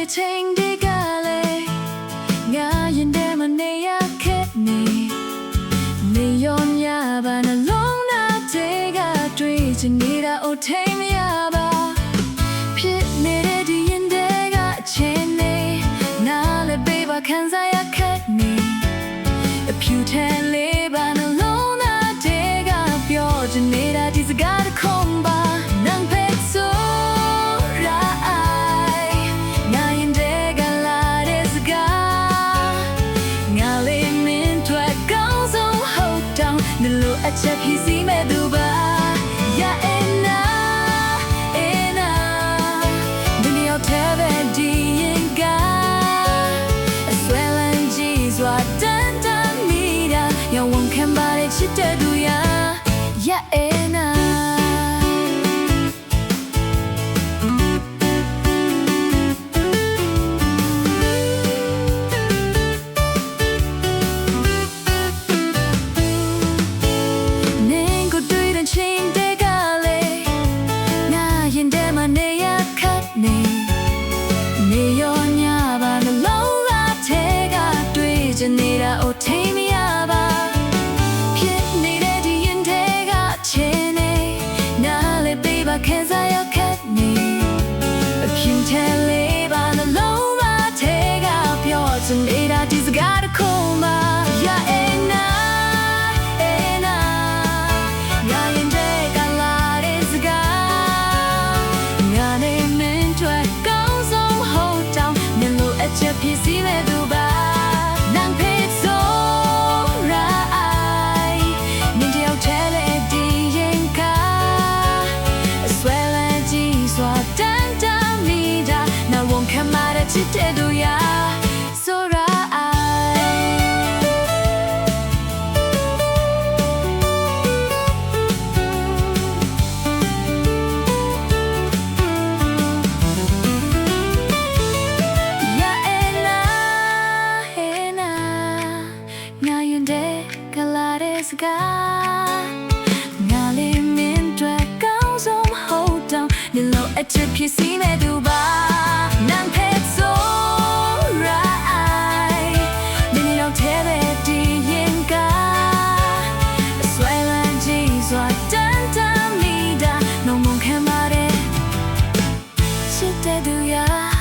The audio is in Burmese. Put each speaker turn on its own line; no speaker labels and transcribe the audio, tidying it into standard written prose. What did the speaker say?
တဲ့ချိန်တွေကလည်းငါရင်ထဲမှာနေရခဲ့နေရောညပါနှလုံးသားတွေကတွေ့ချင်နေတာအိုထိန်မရပါဖြစ်နေတဲ့ဒီရင်ထဲကအချင်းနေနားလည်းပေးပါခံစားရခဲ့နေအဖြူထဲလေးပါနှလုံးသားတွေကပြောချင်နေတာဒီစကားတစ်ခုပါနံပဲဆိုအချက်ဖြစ်စီမဲ့သူပါယာအေနာဒီနေ့ရောက်တဲ့ဒီရင်ကအဆွဲလန်းကြီးစွာတန်တန်မိတာရောင်ဝန်ခံပါတဲ့ချစ်တဲ့သူယာအေနာနေရောညပါနှလုံးသားထဲကတွေ့ချင်နေတာအိုထိန်မရပါဖြစ်နေတဲ့ဒီရင်ထဲကချင်းနေနားလည်းပေးပါခံစားရခဲ့နေအဖြူထဲလေးပါနှလုံးသားထဲကပြောချင်နေတာဒီစကားတစ်ခုမှယာအေနာဖြစ်စီမဲ့သူပါနံဖေးဆိုရိုင်းနင်တယောက်ထဲလေဒီရင်ကအဆွဲလန်းကြီးစွာတန်တန်မိတာနာဝန်ခံမတဲ့ချစ်တဲ့သူယာဆိုရိုင်းစကားငါလေးမင်းတွေ့ကောင်းဆုံးမဟုတ်တော့ဒီလိုအချစ်ဖြစ်စီမဲ့သူပါနံဖက်ဆိုရိုင်းဒီနေ့တော့ထဲတဲ့ဒီရင်ကအဆွဲလန်းကြီးစွာတန်တန်မိတာနှုံမခံပါတဲ့ချစ်တဲ့သူယာ